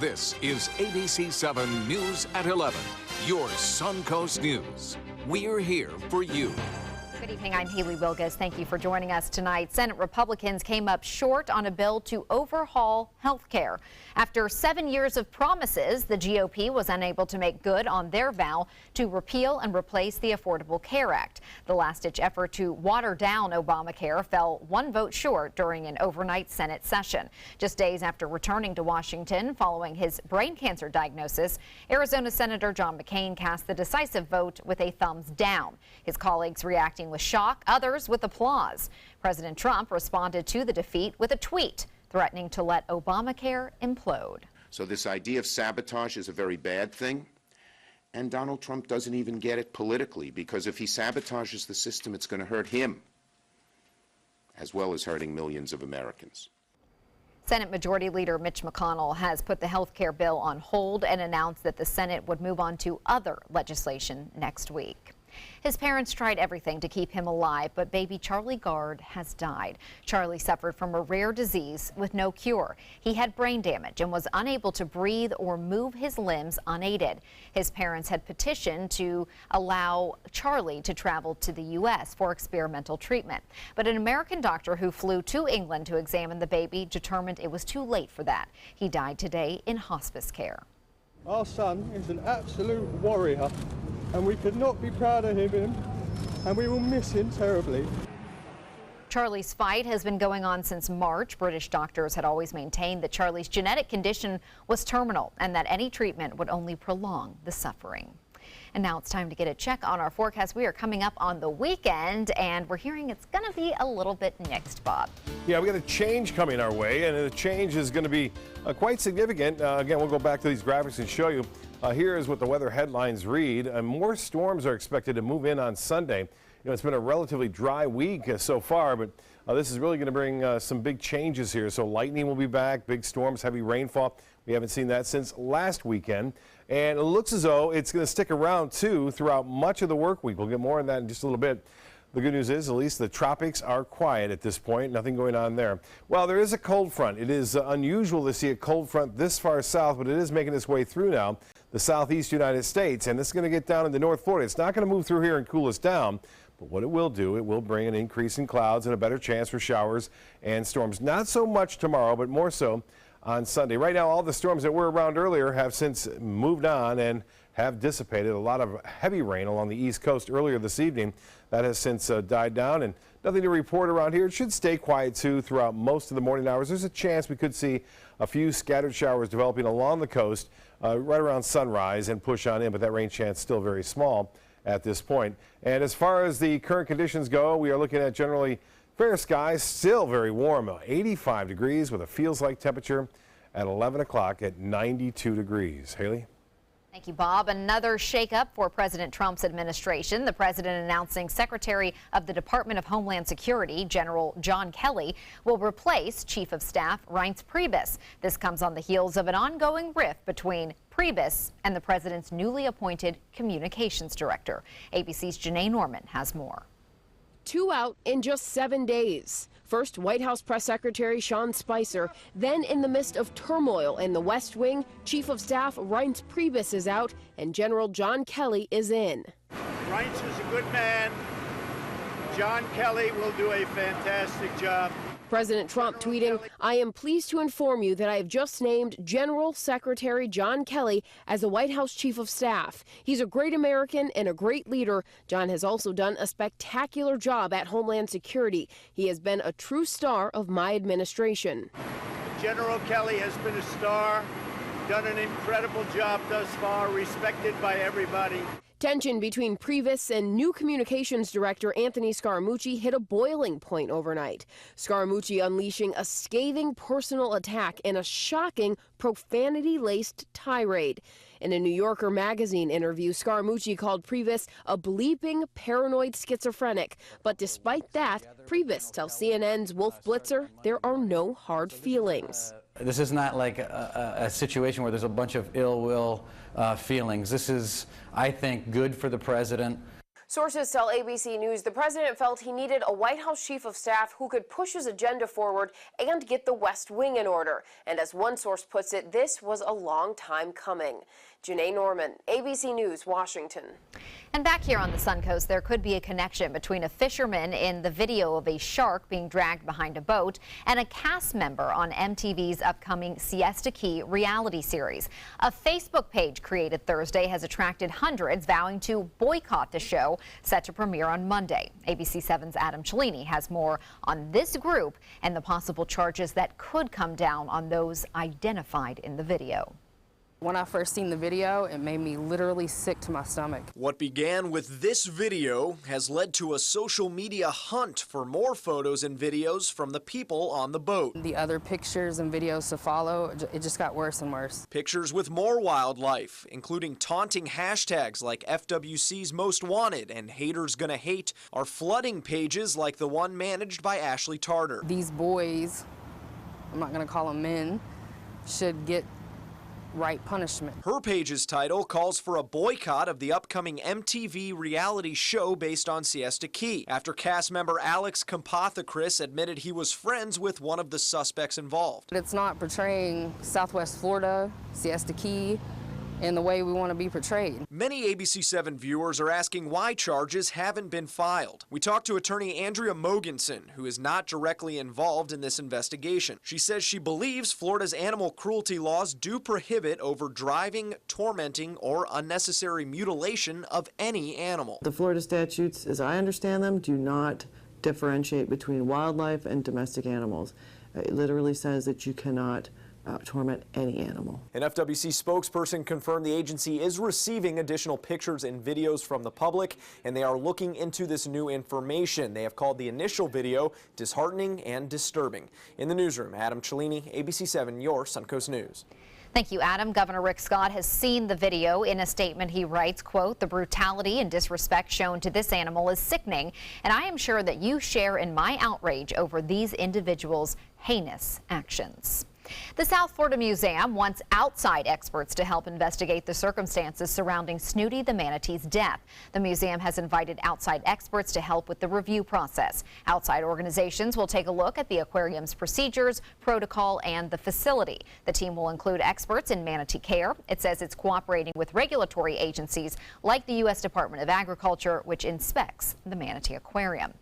This is ABC7 News at 11, your Suncoast News. We're here for you. Good evening, I'm Haley Wilgus. Thank you for joining us tonight. Senate Republicans came up short on a bill to overhaul health care. After 7 years of promises, the GOP was unable to make good on their vow to repeal and replace the Affordable Care Act. The last-ditch effort to water down Obamacare fell one vote short during an overnight Senate session. Just days after returning to Washington following his brain cancer diagnosis, Arizona Senator John McCain cast the decisive vote with a thumbs down. His colleagues reacting with shock, others with applause. President Trump responded to the defeat with a tweet threatening to let Obamacare implode. So this idea of sabotage is a very bad thing, and Donald Trump doesn't even get it politically, because if he sabotages the system, it's going to hurt him as well as hurting millions of Americans. Senate Majority Leader Mitch McConnell has put the health care bill on hold and announced that the Senate would move on to other legislation next week. His parents tried everything to keep him alive, but baby Charlie Gard has died. Charlie suffered from a rare disease with no cure. He had brain damage and was unable to breathe or move his limbs unaided. His parents had petitioned to allow Charlie to travel to the U.S. for experimental treatment. But an American doctor who flew to England to examine the baby determined it was too late for that. He died today in hospice care. Our son is an absolute warrior, and we could not be prouder of him, and we will miss him terribly. Charlie's fight has been going on since March. British doctors had always maintained that Charlie's genetic condition was terminal and that any treatment would only prolong the suffering. And now it's time to get a check on our forecast. We are coming up on the weekend, and we're hearing it's going to be a little bit mixed, Bob. Yeah, we got a change coming our way, and the change is going to be quite significant. Again, we'll go back to these graphics and show you. Here is what the weather headlines read. More storms are expected to move in on Sunday. You know, it's been a relatively dry week so far, but this is really going to bring some big changes here. So lightning will be back, big storms, heavy rainfall. We haven't seen that since last weekend. And it looks as though it's going to stick around, too, throughout much of the work week. We'll get more on that in just a little bit. The good news is, at least the tropics are quiet at this point. Nothing going on there. Well, there is a cold front. It is unusual to see a cold front this far south, but it is making its way through now the southeast United States. And this is going to get down into North Florida. It's not going to move through here and cool us down. But what it will do, it will bring an increase in clouds and a better chance for showers and storms. Not so much tomorrow, but more so on Sunday. Right now, all the storms that were around earlier have since moved on and have dissipated. A lot of heavy rain along the East Coast earlier this evening. That has since died down, and nothing to report around here. It should stay quiet, too, throughout most of the morning hours. There's a chance we could see a few scattered showers developing along the coast right around sunrise and push on in, but that rain chance still very small at this point. And as far as the current conditions go, we are looking at generally fair skies, still very warm, 85 degrees with a feels-like temperature at 11 o'clock at 92 degrees. Haley? Thank you, Bob. Another shakeup for President Trump's administration. The president announcing Secretary of the Department of Homeland Security, General John Kelly, will replace Chief of Staff Reince Priebus. This comes on the heels of an ongoing rift between Priebus and the president's newly appointed communications director. ABC's Janae Norman has more. 2 out in just 7 days. First, White House Press Secretary Sean Spicer. Then, in the midst of turmoil in the West Wing, Chief of Staff Reince Priebus is out and General John Kelly is in. Reince is a good man. John Kelly will do a fantastic job. President Trump tweeting, "I am pleased to inform you that I have just named General Secretary John Kelly as the White House Chief of Staff. He's a great American and a great leader. John has also done a spectacular job at Homeland Security. He has been a true star of my administration." General Kelly has been a star, done an incredible job thus far, respected by everybody. Tension between Priebus and new communications director Anthony Scaramucci hit a boiling point overnight. Scaramucci unleashing a scathing personal attack and a shocking profanity-laced tirade. In a New Yorker magazine interview, Scaramucci called Priebus a bleeping paranoid schizophrenic. But despite that, Priebus tells CNN's Wolf Blitzer there are no hard feelings. This is not like a situation where there's a bunch of ill will feelings. This is, I think, good for the president. Sources tell ABC News the president felt he needed a White House chief of staff who could push his agenda forward and get the West Wing in order. And as one source puts it, this was a long time coming. Janae Norman, ABC News, Washington. And back here on the Suncoast, there could be a connection between a fisherman in the video of a shark being dragged behind a boat and a cast member on MTV's upcoming Siesta Key reality series. A Facebook page created Thursday has attracted hundreds vowing to boycott the show, set to premiere on Monday. ABC7's Adam Cellini has more on this group and the possible charges that could come down on those identified in the video. When I first seen the video, it made me literally sick to my stomach. What began with this video has led to a social media hunt for more photos and videos from the people on the boat. The other pictures and videos to follow, it just got worse and worse. Pictures with more wildlife, including taunting hashtags like FWC's Most Wanted and Haters Gonna Hate, are flooding pages like the one managed by Ashley Tarter. These boys, I'm not gonna call them men, should get right punishment. Her page's title calls for a boycott of the upcoming MTV reality show based on Siesta Key, after cast member Alex Kampathakris admitted he was friends with one of the suspects involved. It's not portraying Southwest Florida, Siesta Key, in the way we want to be portrayed. Many ABC7 viewers are asking why charges haven't been filed. We talked to attorney Andrea Mogensen, who is not directly involved in this investigation. She says she believes Florida's animal cruelty laws do prohibit over driving, tormenting, or unnecessary mutilation of any animal. The Florida statutes, as I understand them, do not differentiate between wildlife and domestic animals. It literally says that you cannot torment any animal. An FWC spokesperson confirmed the agency is receiving additional pictures and videos from the public, and they are looking into this new information. They have called the initial video disheartening and disturbing. In the newsroom, Adam Cellini, ABC7, your Suncoast News. Thank you, Adam. Governor Rick Scott has seen the video. In a statement, he writes, quote, "The brutality and disrespect shown to this animal is sickening, and I am sure that you share in my outrage over these individuals' heinous actions." The South Florida Museum wants outside experts to help investigate the circumstances surrounding Snooty the manatee's death. The museum has invited outside experts to help with the review process. Outside organizations will take a look at the aquarium's procedures, protocol, and the facility. The team will include experts in manatee care. It says it's cooperating with regulatory agencies like the U.S. Department of Agriculture, which inspects the manatee aquarium.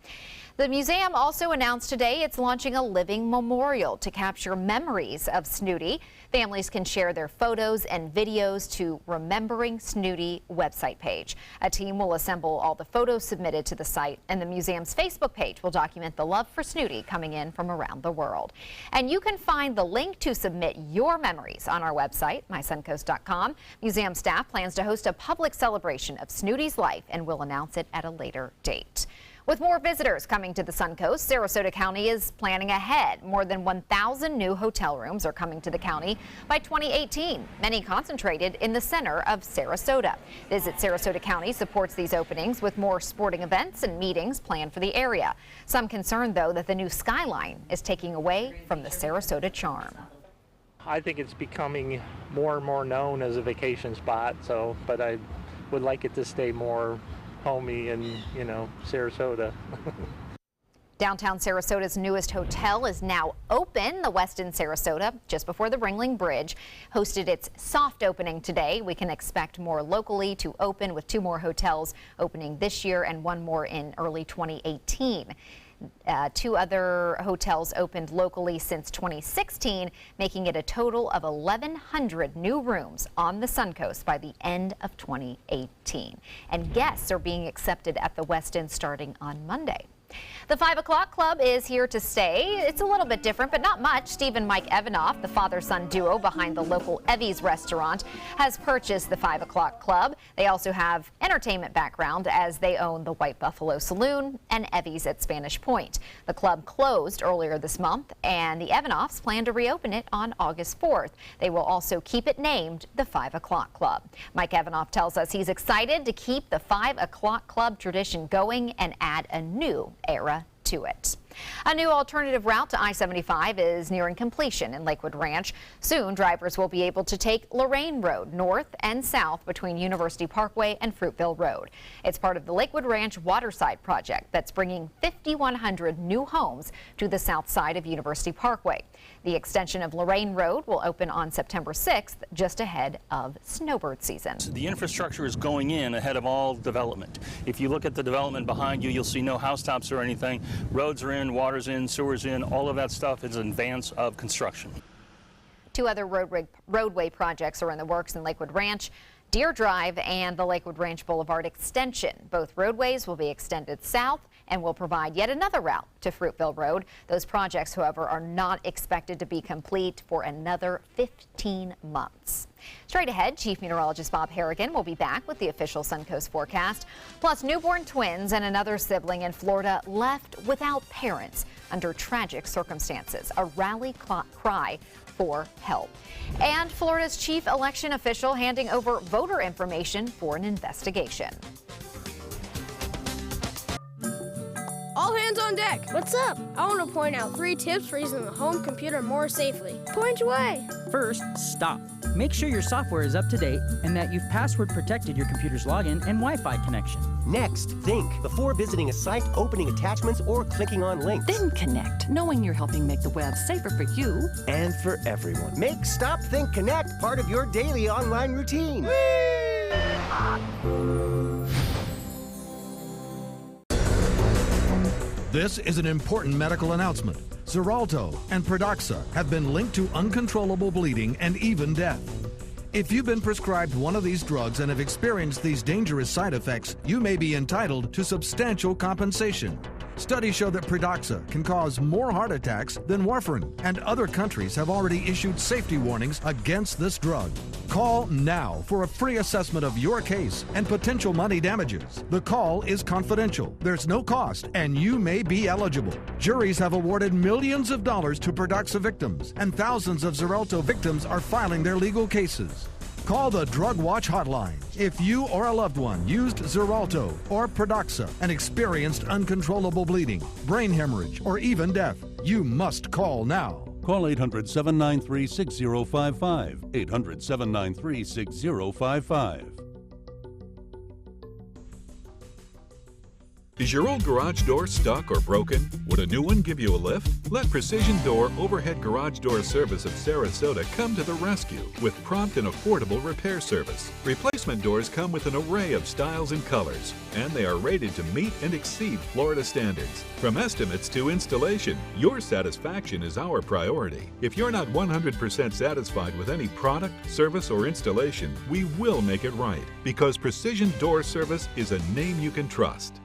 The museum also announced today it's launching a living memorial to capture memories of Snooty. Families can share their photos and videos to Remembering Snooty website page. A team will assemble all the photos submitted to the site, and the museum's Facebook page will document the love for Snooty coming in from around the world. And you can find the link to submit your memories on our website, mysuncoast.com. Museum staff plans to host a public celebration of Snooty's life and will announce it at a later date. With more visitors coming to the Suncoast, Sarasota County is planning ahead. More than 1,000 new hotel rooms are coming to the county by 2018, many concentrated in the center of Sarasota. Visit Sarasota County supports these openings with more sporting events and meetings planned for the area. Some concerned, though, that the new skyline is taking away from the Sarasota charm. I think it's becoming more and more known as a vacation spot, but I would like it to stay more homey and, Sarasota. Downtown Sarasota's newest hotel is now open. The Westin Sarasota, just before the Ringling Bridge, hosted its soft opening today. We can expect more locally to open, with 2 more hotels opening this year and 1 more in early 2018. 2 other hotels opened locally since 2016, making it a total of 1,100 new rooms on the Suncoast by the end of 2018. And guests are being accepted at the Westin starting on Monday. The 5 o'clock club is here to stay. It's a little bit different, but not much. Steve and Mike Evanoff, the father-son duo behind the local Evie's restaurant, has purchased the 5 o'clock club. They also have entertainment background as they own the White Buffalo Saloon and Evie's at Spanish Point. The club closed earlier this month, and the Evanoffs plan to reopen it on August 4th. They will also keep it named the 5 o'clock club. Mike Evanoff tells us he's excited to keep the 5 o'clock club tradition going and add a new era to it. A new alternative route to I-75 is nearing completion in Lakewood Ranch. Soon, drivers will be able to take Lorraine Road north and south between University Parkway and Fruitville Road. It's part of the Lakewood Ranch Waterside project that's bringing 5,100 new homes to the south side of University Parkway. The extension of Lorraine Road will open on September 6th, just ahead of snowbird season. The infrastructure is going in ahead of all development. If you look at the development behind you, you'll see no housetops or anything. Roads are in, water's in, sewer's in, all of that stuff is in advance of construction. Two other roadway projects are in the works in Lakewood Ranch, Deer Drive and the Lakewood Ranch Boulevard extension. Both roadways will be extended south and will provide yet another route to Fruitville Road. Those projects, however, are not expected to be complete for another 15 months. Straight ahead, Chief Meteorologist Bob Harrigan will be back with the official Suncoast forecast. Plus, newborn twins and another sibling in Florida left without parents under tragic circumstances. A rally cry for help. And Florida's chief election official handing over voter information for an investigation. All hands on deck. What's up? I want to point out 3 tips for using the home computer more safely. Point away. First, stop. Make sure your software is up to date and that you've password protected your computer's login and Wi-Fi connection. Next, think before visiting a site, opening attachments, or clicking on links. Then connect, knowing you're helping make the web safer for you and for everyone. Make Stop, Think, Connect part of your daily online routine. This is an important medical announcement. Xarelto and Pradaxa have been linked to uncontrollable bleeding and even death. If you've been prescribed one of these drugs and have experienced these dangerous side effects, you may be entitled to substantial compensation. Studies show that Pradaxa can cause more heart attacks than warfarin, and other countries have already issued safety warnings against this drug. Call now for a free assessment of your case and potential money damages. The call is confidential, there's no cost, and you may be eligible. Juries have awarded millions of dollars to Pradaxa victims, and thousands of Xarelto victims are filing their legal cases. Call the Drug Watch hotline if you or a loved one used Xarelto or Pradaxa and experienced uncontrollable bleeding, brain hemorrhage, or even death. You must call now. Call 800-793-6055. 800-793-6055. Is your old garage door stuck or broken? Would a new one give you a lift? Let Precision Door Overhead Garage Door Service of Sarasota come to the rescue with prompt and affordable repair service. Replacement doors come with an array of styles and colors, and they are rated to meet and exceed Florida standards. From estimates to installation, your satisfaction is our priority. If you're not 100% satisfied with any product, service, or installation, we will make it right, because Precision Door Service is a name you can trust.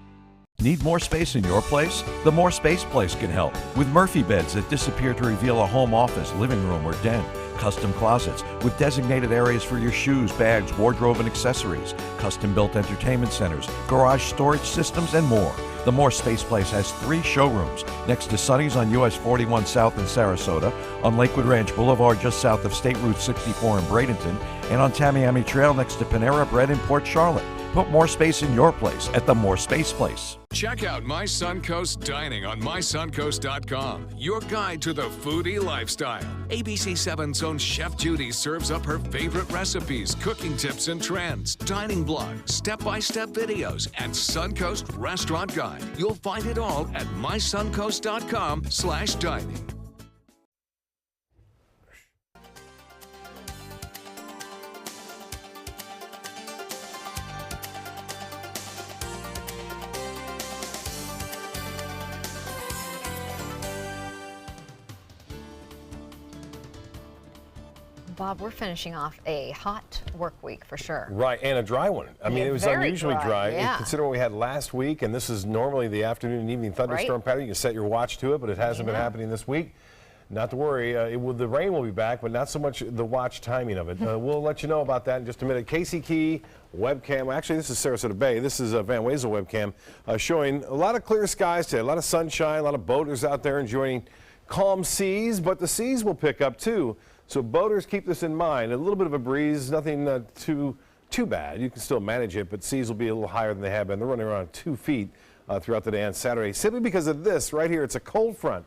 Need more space in your place? The More Space Place can help with Murphy beds that disappear to reveal a home office, living room, or den. Custom closets with designated areas for your shoes, bags, wardrobe, and accessories. Custom-built entertainment centers, garage storage systems, and more. The More Space Place has 3 showrooms next to Sunny's on US 41 South in Sarasota, on Lakewood Ranch Boulevard just south of State Route 64 in Bradenton, and on Tamiami Trail next to Panera Bread in Port Charlotte. Put more space in your place at the More Space Place. Check out My Suncoast Dining on mysuncoast.com, your guide to the foodie lifestyle. ABC7's own Chef Judy serves up her favorite recipes, cooking tips and trends, dining blogs, step-by-step videos, and Suncoast Restaurant Guide. You'll find it all at mysuncoast.com/dining. Bob, we're finishing off a hot work week for sure. Right, and a dry one. I mean, it was unusually dry. Yeah. Considering what we had last week, and this is normally the afternoon and evening thunderstorm pattern. You can set your watch to it, but it hasn't been happening this week. Not to worry, the rain will be back, but not so much the watch timing of it. We'll let you know about that in just a minute. Casey Key webcam, actually this is Sarasota Bay, this is Van Wezel webcam, showing a lot of clear skies today, a lot of sunshine, a lot of boaters out there enjoying calm seas, but the seas will pick up too. So boaters, keep this in mind. A little bit of a breeze, nothing too bad. You can still manage it, but seas will be a little higher than they have been. They're running around 2 feet throughout the day on Saturday, simply because of this right here. It's a cold front.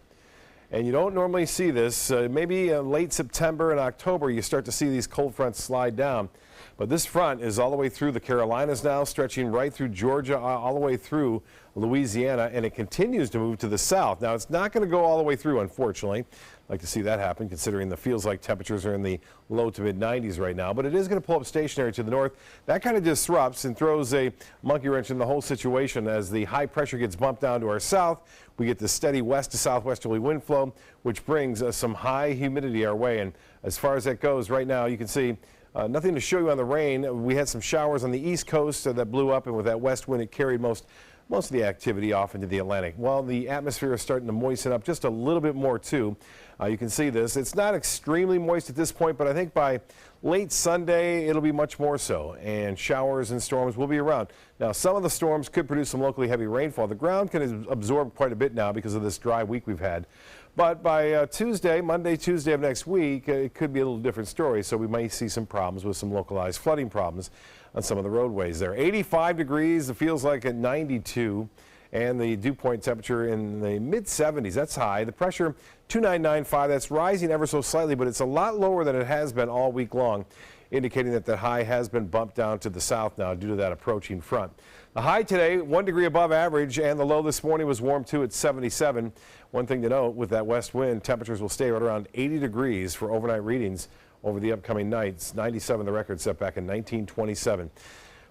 And you don't normally see this. Maybe late September and October, you start to see these cold fronts slide down. But this front is all the way through the Carolinas now, stretching right through Georgia, all the way through Louisiana, and it continues to move to the south. Now, it's not going to go all the way through, unfortunately. I'd like to see that happen, considering the feels like temperatures are in the low to mid 90s right now. But it is going to pull up stationary to the north. That kind of disrupts and throws a monkey wrench in the whole situation as the high pressure gets bumped down to our south. We get the steady west to southwesterly wind flow, which brings some high humidity our way. And as far as that goes, right now, you can see nothing to show you on the rain. We had some showers on the east coast that blew up, and with that west wind, it carried most of the activity off into the Atlantic. Well, the atmosphere is starting to moisten up just a little bit more, too. You can see this. It's not extremely moist at this point, but I think by late Sunday, it'll be much more so, and showers and storms will be around. Now, some of the storms could produce some locally heavy rainfall. The ground can absorb quite a bit now because of this dry week we've had. But by Monday, Tuesday of next week, it could be a little different story. So we might see some problems with some localized flooding problems on some of the roadways there. 85 degrees, it feels like at 92, and the dew point temperature in the mid 70s. That's high. The pressure 2995. That's rising ever so slightly, but it's a lot lower than it has been all week long, indicating that the high has been bumped down to the south now due to that approaching front. The high today, 1 degree above average, and the low this morning was warm too at 77. One thing to note, with that west wind, temperatures will stay right around 80 degrees for overnight readings over the upcoming nights. 97, the record set back in 1927.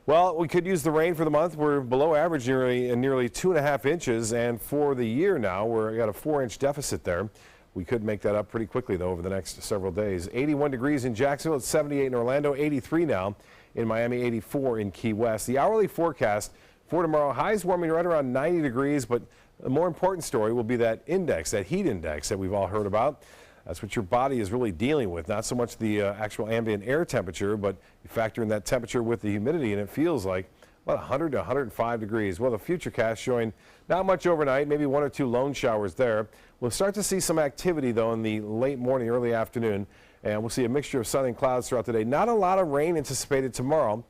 Well, we could use the rain for the month. We're below average nearly 2.5 inches, and for the year now, we're got a 4-inch deficit there. We could make that up pretty quickly, though, over the next several days. 81 degrees in Jacksonville, it's 78 in Orlando, 83 now in Miami, 84 in Key West. The hourly forecast for tomorrow, highs warming right around 90 degrees, but the more important story will be that index, that heat index that we've all heard about. That's what your body is really dealing with, not so much the actual ambient air temperature, but you factor in that temperature with the humidity, and it feels like about 100 to 105 degrees. Well, the futurecast showing not much overnight, maybe 1 or 2 lone showers there. We'll start to see some activity, though, in the late morning, early afternoon, and we'll see a mixture of sun and clouds throughout the day. Not a lot of rain anticipated tomorrow.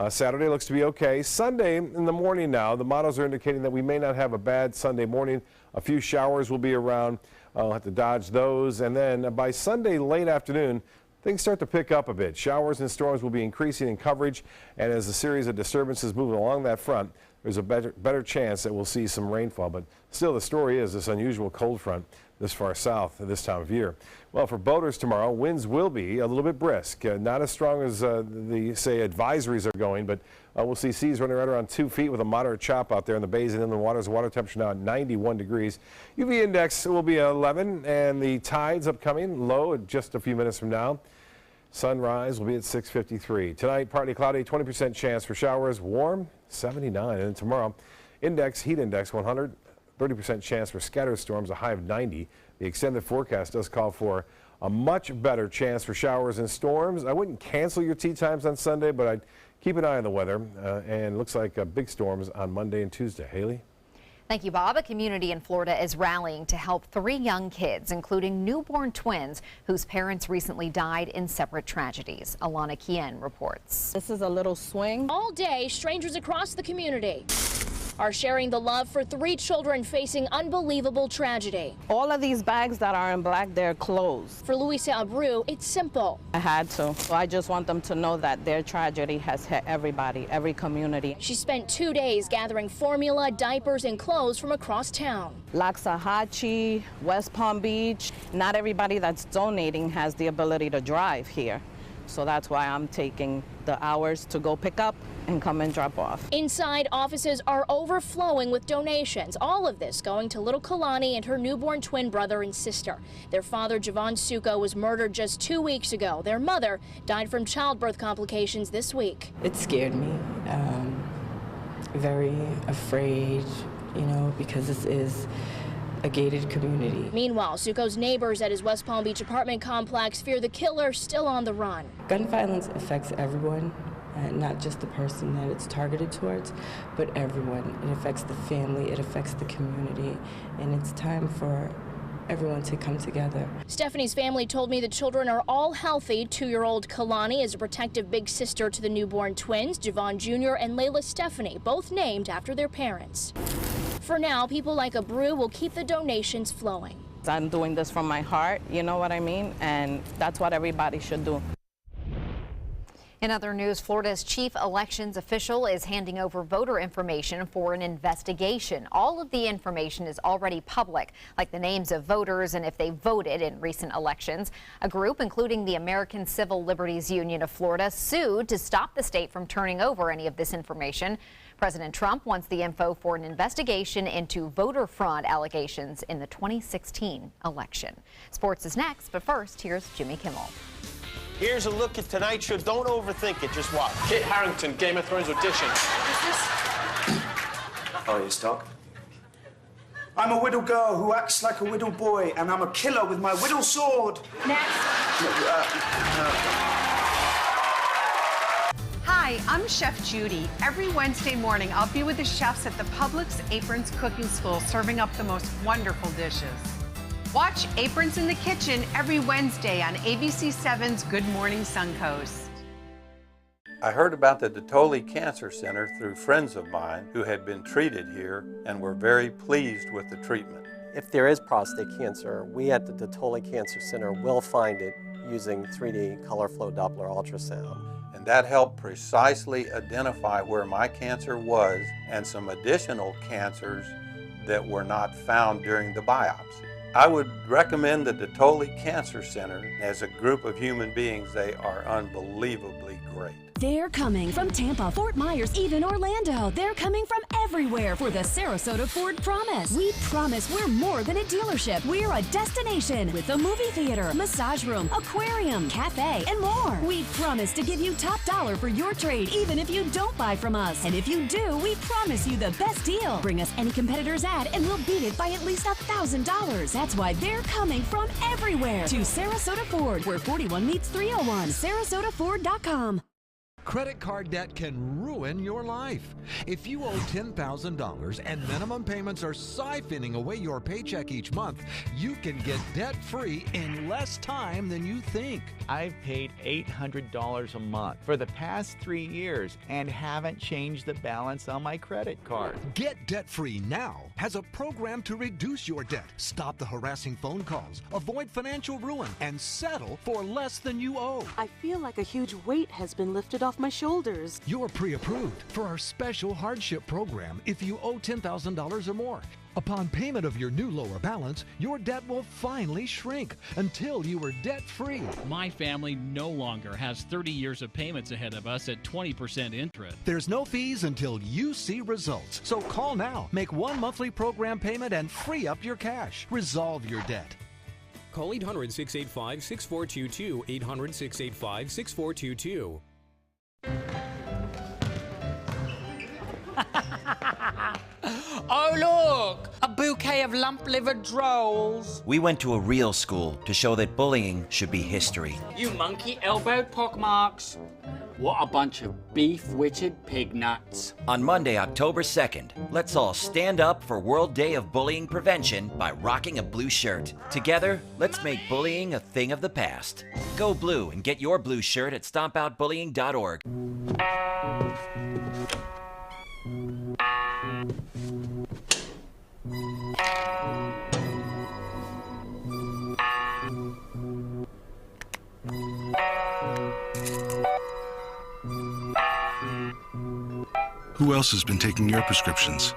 Saturday looks to be okay. Sunday in the morning now, the models are indicating that we may not have a bad Sunday morning. A few showers will be around. I'll have to dodge those. And then by Sunday late afternoon, things start to pick up a bit. Showers and storms will be increasing in coverage. And as a series of disturbances move along that front, there's a better chance that we'll see some rainfall. But still, the story is this unusual cold front this far south at this time of year. Well, for boaters tomorrow, winds will be a little bit brisk. Not as strong as the, say, advisories are going, but we'll see seas running right around 2 feet with a moderate chop out there in the bays and inland waters. Water temperature now at 91 degrees. UV index will be 11, and the tides upcoming low at just a few minutes from now. Sunrise will be at 6:53. Tonight, partly cloudy, 20% chance for showers, warm 79. And tomorrow, heat index 100, 30% chance for scattered storms, a high of 90. The extended forecast does call for a much better chance for showers and storms. I wouldn't cancel your tee times on Sunday, but I'd keep an eye on the weather. And looks like big storms on Monday and Tuesday. Haley? Thank you, Bob. A community in Florida is rallying to help 3 young kids, including newborn twins, whose parents recently died in separate tragedies. Alana Kien reports. This is a little swing. All day, strangers across the community are sharing the love for 3 children facing unbelievable tragedy. All of these bags that are in black, they're clothes. For Luisa Abreu, it's simple. I had to. So I just want them to know that their tragedy has hit everybody, every community. She spent 2 days gathering formula, diapers, and clothes from across town. Loxahatchee, West Palm Beach. Not everybody that's donating has the ability to drive here. So that's why I'm taking the hours to go pick up and come and drop off. Inside, offices are overflowing with donations. All of this going to little Kalani and her newborn twin brother and sister. Their father, Javon Suko, was murdered just 2 weeks ago. Their mother died from childbirth complications this week. It scared me. Very afraid, because this is a gated community. Meanwhile, Suko's neighbors at his West Palm Beach apartment complex fear the killer still on the run. Gun violence affects everyone, not just the person that it's targeted towards, but everyone. It affects the family, it affects the community, and it's time for everyone to come together. Stephanie's family told me the children are all healthy. 2-year-old Kalani is a protective big sister to the newborn twins, Javon Jr. and Layla Stephanie, both named after their parents. For now, people like Abreu will keep the donations flowing. I'm doing this from my heart, you know what I mean? And that's what everybody should do. In other news, Florida's chief elections official is handing over voter information for an investigation. All of the information is already public, like the names of voters and if they voted in recent elections. A group, including the American Civil Liberties Union of Florida, sued to stop the state from turning over any of this information. President Trump wants the info for an investigation into voter fraud allegations in the 2016 election. Sports is next, but first, here's Jimmy Kimmel. Here's a look at tonight's show. Don't overthink it. Just watch. Kit Harington, Game of Thrones audition. Oh, you stuck? I'm a widow girl who acts like a widow boy, and I'm a killer with my widow sword. Next. Hi, I'm Chef Judy. Every Wednesday morning, I'll be with the chefs at the Publix Aprons Cooking School, serving up the most wonderful dishes. Watch Aprons in the Kitchen every Wednesday on ABC7's Good Morning Suncoast. I heard about the Detoli Cancer Center through friends of mine who had been treated here and were very pleased with the treatment. If there is prostate cancer, we at the Detoli Cancer Center will find it using 3D color flow Doppler ultrasound. And that helped precisely identify where my cancer was and some additional cancers that were not found during the biopsy. I would recommend the Detoli Cancer Center. As a group of human beings, they are unbelievably great. They're coming from Tampa, Fort Myers, even Orlando. They're coming from everywhere for the Sarasota Ford Promise. We promise we're more than a dealership. We're a destination with a movie theater, massage room, aquarium, cafe, and more. We promise to give you top dollar for your trade, even if you don't buy from us. And if you do, we promise you the best deal. Bring us any competitor's ad and we'll beat it by at least $1,000. That's why they're coming from everywhere to Sarasota Ford, where 41 meets 301. SarasotaFord.com. Credit card debt can ruin your life. If you owe $10,000 and minimum payments are siphoning away your paycheck each month, you can get debt-free in less time than you think. I've paid $800 a month for the past 3 years and haven't changed the balance on my credit card. Get debt-free now has a program to reduce your debt, stop the harassing phone calls, avoid financial ruin, and settle for less than you owe. I feel like a huge weight has been lifted off my shoulders. You're pre-approved for our special hardship program if you owe $10,000 or more. Upon payment of your new lower balance, your debt will finally shrink until you are debt-free. My family no longer has 30 years of payments ahead of us at 20% interest. There's no fees until you see results. So call now, make one monthly program payment, and free up your cash. Resolve your debt. Call 800-685-6422, 800-685-6422. Oh, look! A bouquet of lump-livered drolls. We went to a real school to show that bullying should be history. You monkey-elbowed pockmarks. What a bunch of beef-witted pig nuts. On Monday, October 2nd, let's all stand up for World Day of Bullying Prevention by rocking a blue shirt. Together, let's make bullying a thing of the past. Go blue and get your blue shirt at stompoutbullying.org. Who else has been taking your prescriptions?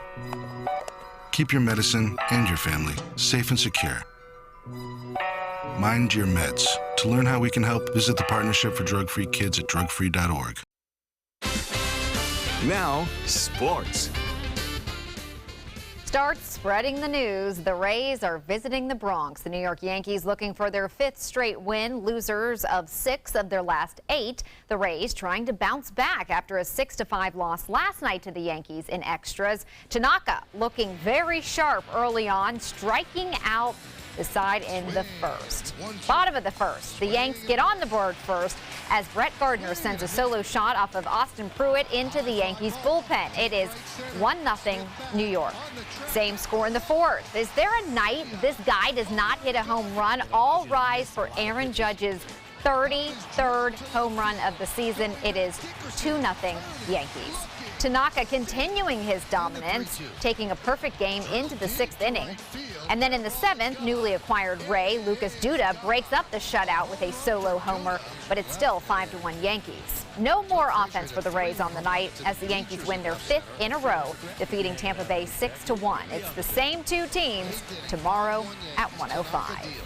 Keep your medicine and your family safe and secure. Mind your meds. To learn how we can help, visit the Partnership for Drug-Free Kids at drugfree.org. Now, sports. Start spreading the news. The Rays are visiting the Bronx. The New York Yankees looking for their 5th straight win, losers of 6 of their last 8. The Rays trying to bounce back after a 6-5 loss last night to the Yankees in extras. Tanaka looking very sharp early on, striking out the side in the first. Bottom of the first, the Yanks get on the board first as Brett Gardner sends a solo shot off of Austin Pruitt into the Yankees bullpen. It is 1-0 New York. Same score in the 4th. Is there a night this guy does not hit a home run? All rise for Aaron Judge's 33rd home run of the season. It is 2-0 Yankees. Tanaka continuing his dominance, taking a perfect game into the 6th inning. And then in the 7th, newly acquired Ray, Lucas Duda, breaks up the shutout with a solo homer, but it's still 5-1 Yankees. No more offense for the Rays on the night as the Yankees win their 5th in a row, defeating Tampa Bay 6-1. It's the same two teams tomorrow at 1:05.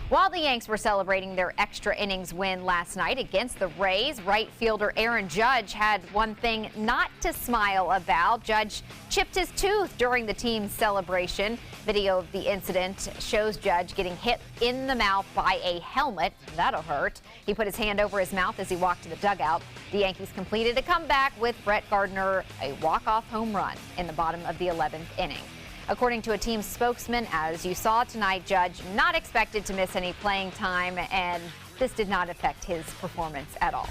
While the Yanks were celebrating their extra innings win last night against the Rays, right fielder Aaron Judge had one thing not to smile about. Judge chipped his tooth during the team's celebration. Video of the incident shows Judge getting hit in the mouth by a helmet. That'll hurt. He put his hand over his mouth as he walked to the dugout. The Yankees completed a comeback with Brett Gardner a walk-off home run in the bottom of the 11th inning. According to a team spokesman, as you saw tonight, Judge not expected to miss any playing time, and this did not affect his performance at all.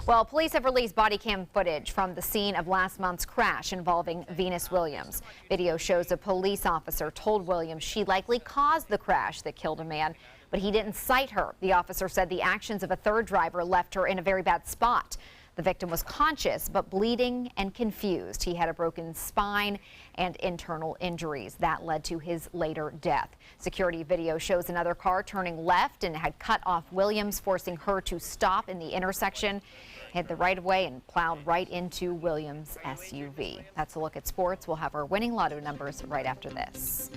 Well, police have released body cam footage from the scene of last month's crash involving Venus Williams. Video shows a police officer told Williams she likely caused the crash that killed a man, but he didn't cite her. The officer said the actions of a third driver left her in a very bad spot. The victim was conscious but bleeding and confused. He had a broken spine and internal injuries. That led to his later death. Security video shows another car turning left and had cut off Williams, forcing her to stop in the intersection, hit the right-of-way and plowed right into Williams' SUV. That's a look at sports. We'll have our winning lotto numbers right after this.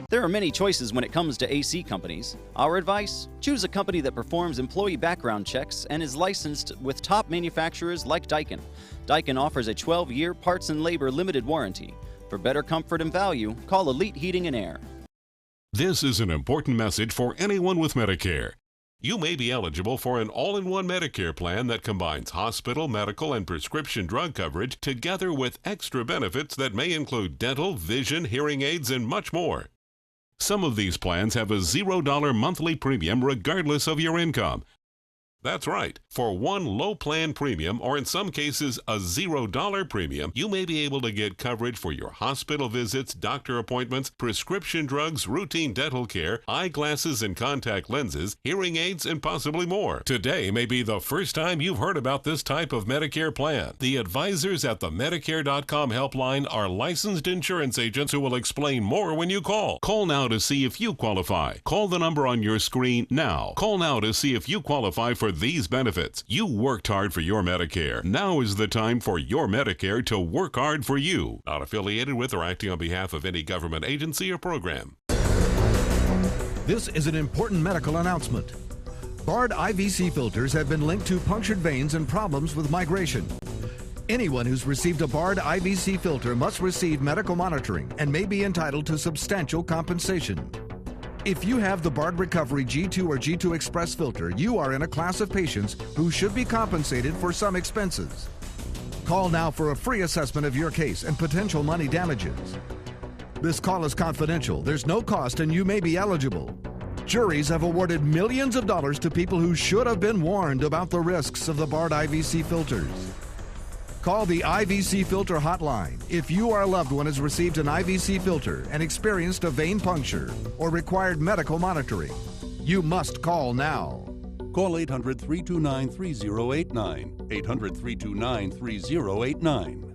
There are many choices when it comes to AC companies. Our advice? Choose a company that performs employee background checks and is licensed with top manufacturers like Daikin. Daikin offers a 12-year parts and labor limited warranty. For better comfort and value, call Elite Heating and Air. This is an important message for anyone with Medicare. You may be eligible for an all-in-one Medicare plan that combines hospital, medical, and prescription drug coverage together with extra benefits that may include dental, vision, hearing aids, and much more. Some of these plans have a $0 monthly premium regardless of your income. That's right. For one low plan premium, or in some cases a $0 premium, you may be able to get coverage for your hospital visits, doctor appointments, prescription drugs, routine dental care, eyeglasses and contact lenses, hearing aids, and possibly more. Today may be the first time you've heard about this type of Medicare plan. The advisors at the Medicare.com helpline are licensed insurance agents who will explain more when you call. Call now to see if you qualify. Call the number on your screen now. Call now to see if you qualify for these benefits. You worked hard for your Medicare. Now is the time for your Medicare to work hard for you. Not affiliated with or acting on behalf of any government agency or program. This is an important medical announcement. Bard IVC filters have been linked to punctured veins and problems with migration. Anyone who's received a Bard IVC filter must receive medical monitoring and may be entitled to substantial compensation. If you have the Bard Recovery G2 or G2 Express filter, you are in a class of patients who should be compensated for some expenses. Call now for a free assessment of your case and potential money damages. This call is confidential. There's no cost and you may be eligible. Juries have awarded millions of dollars to people who should have been warned about the risks of the Bard IVC filters. Call the IVC Filter Hotline if you or a loved one has received an IVC filter and experienced a vein puncture or required medical monitoring. You must call now. Call 800-329-3089. 800-329-3089.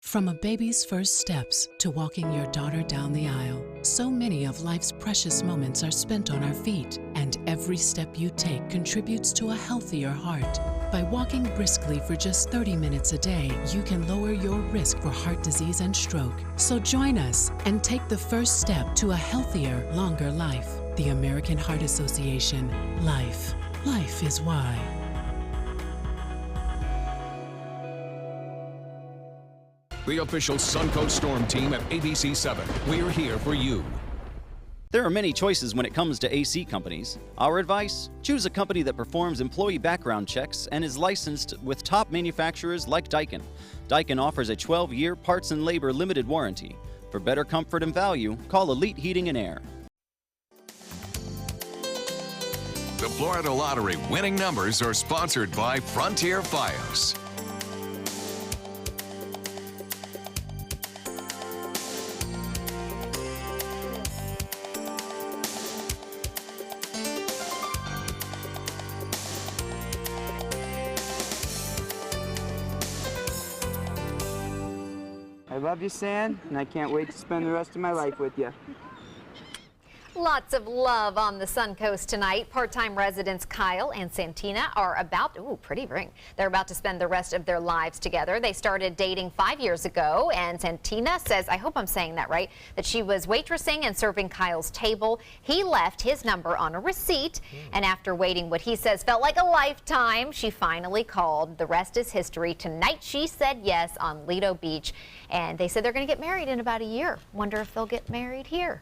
From a baby's first steps to walking your daughter down the aisle, so many of life's precious moments are spent on our feet, and every step you take contributes to a healthier heart. By walking briskly for just 30 minutes a day, you can lower your risk for heart disease and stroke. So join us and take the first step to a healthier, longer life. The American Heart Association. Life. Life is why. The official Suncoast Storm team at ABC7. We're here for you. There are many choices when it comes to AC companies. Our advice? Choose a company that performs employee background checks and is licensed with top manufacturers like Daikin. Daikin offers a 12-year parts and labor limited warranty. For better comfort and value, call Elite Heating and Air. The Florida Lottery winning numbers are sponsored by Frontier Fios. love you, San, and I can't wait to spend the rest of my life with you. Lots of love on the Suncoast tonight. Part-time residents Kyle and Santina are pretty ring. They're about to spend the rest of their lives together. They started dating 5 years ago, and Santina says, I hope I'm saying that right, that she was waitressing and serving Kyle's table. He left his number on a receipt, and after waiting what he says felt like a lifetime, she finally called. The rest is history. Tonight she said yes on Lido Beach, and they said they're going to get married in about a year. Wonder if they'll get married here.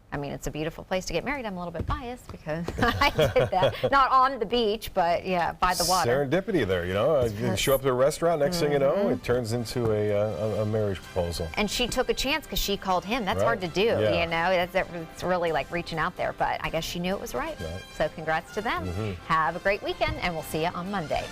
I mean, it's a beautiful place to get married. I'm a little bit biased because I did that. Not on the beach, but yeah, by the water. Serendipity there, you know. You show up to a restaurant, next thing you know, it turns into a marriage proposal. And she took a chance because she called him. That's Right. hard to do, Yeah. you know. It's really like reaching out there, but I guess she knew it was right. So congrats to them. Have a great weekend, and we'll see you on Monday.